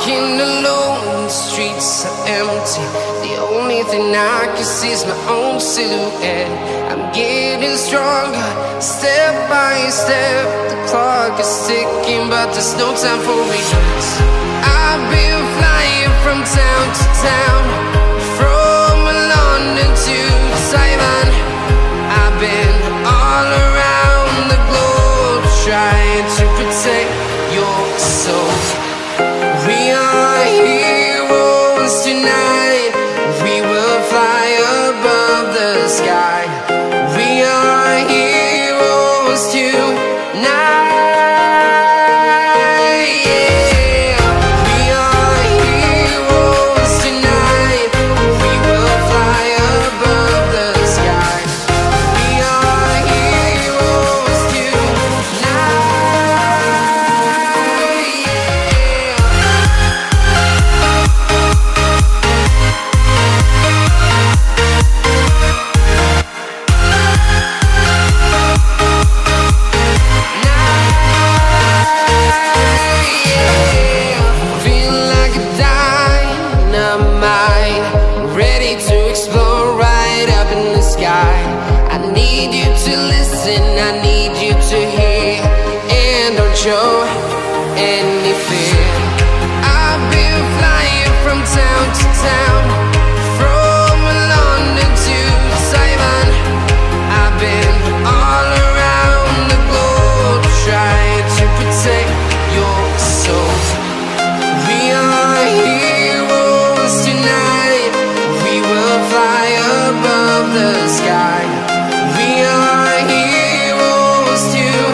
walking alone, the streets are empty. The only thing I can see is my own silhouette. I'm getting stronger, step by step. The clock is ticking, but there's no time for regrets. I've been flying from town to town, from London to Taiwan. I've been all around the globe, trying to protect your soul. We are heroes tonight. We will fly above the sky. We are heroes tonight. Show any fear. I've been flying from town to town, from London to Taiwan. I've been all around the globe, trying to protect your soul. We are heroes tonight. We will fly above the sky. We are heroes tonight.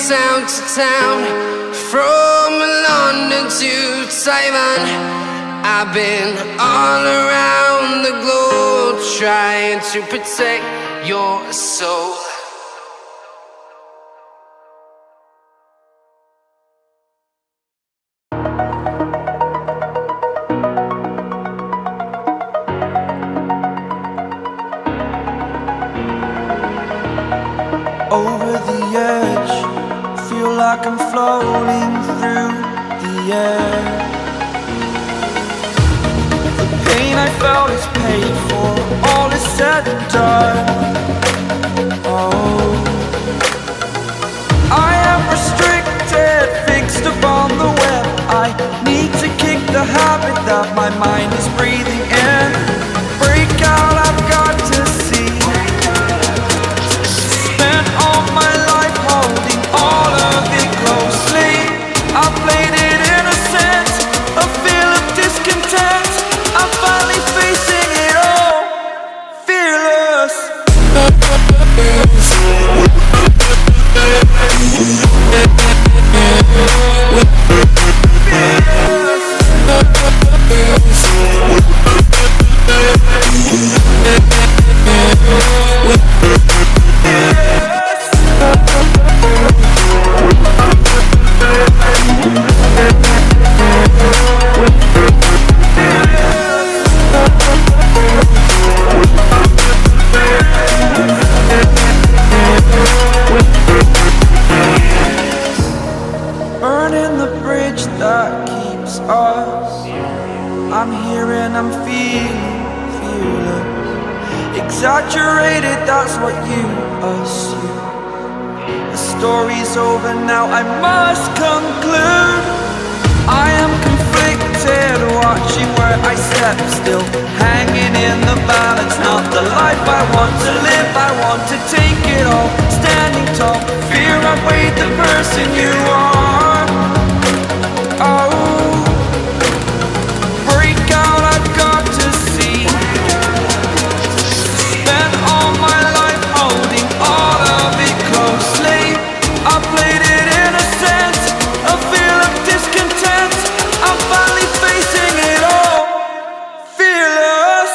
Town to town, from London to Taiwan. I've been all around the globe, trying to protect your soul. Over the edge, feel like I'm floating through the air. The pain I felt is paid for, all is said and done. Oh, I am restricted, fixed upon the web. I need to kick the habit that my mind is breathing in. Break out, I've got to see. Spent all my life holding all of it closely. I played it innocent, a feel of discontent. I'm finally facing it all, fearless. Burning the bridge that keeps us. I'm here and I'm feeling fearless. Exaggerated, that's what you assume. The story's over now, I must conclude. I am conflicted, watching where I step still, hanging in the balance. Not the life I want to live, I want to take it all. Standing tall, fear I've weighed the person you are. Oh, break out, I've got to see. Spent all my life holding all of it closely. I played it innocent, a feel of discontent. I'm finally facing it all, fearless.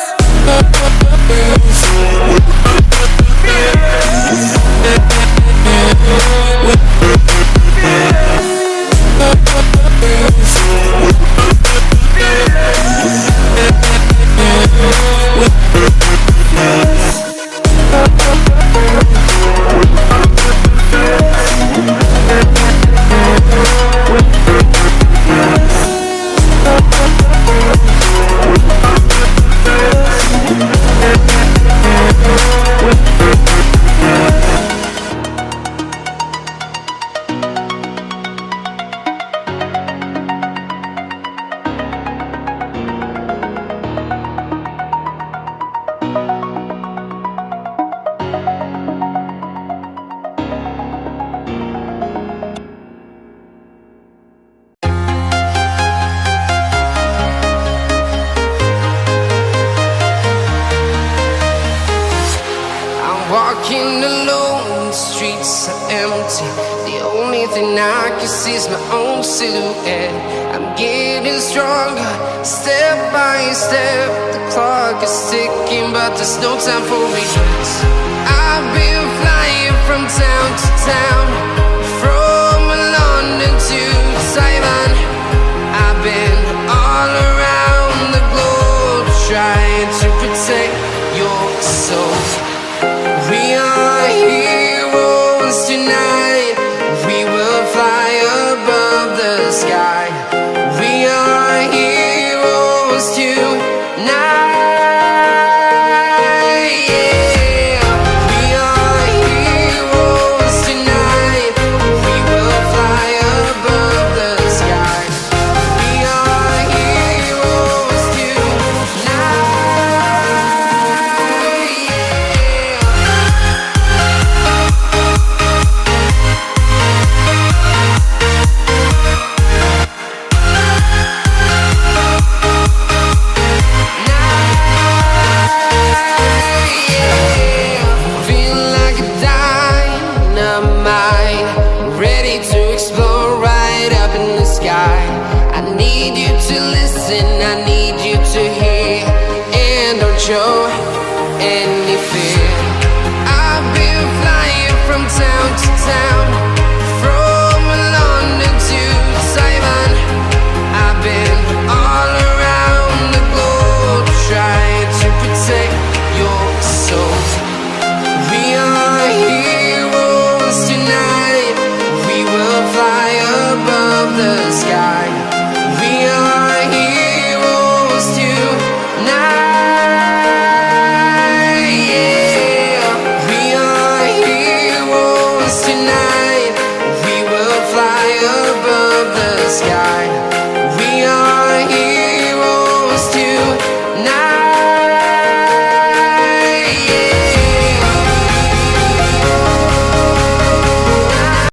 Walking alone, the streets are empty. The only thing I can see is my own silhouette. I'm getting stronger, step by step. The clock is ticking, but there's no time for regrets. I've been flying from town to town, from London to Taiwan. I've been all around the globe, trying to protect your soul. We are heroes tonight. We will fly above the sky. We are heroes tonight. Yeah. We are heroes tonight. We will fly above the sky. We are heroes tonight. I need you to hear and don't show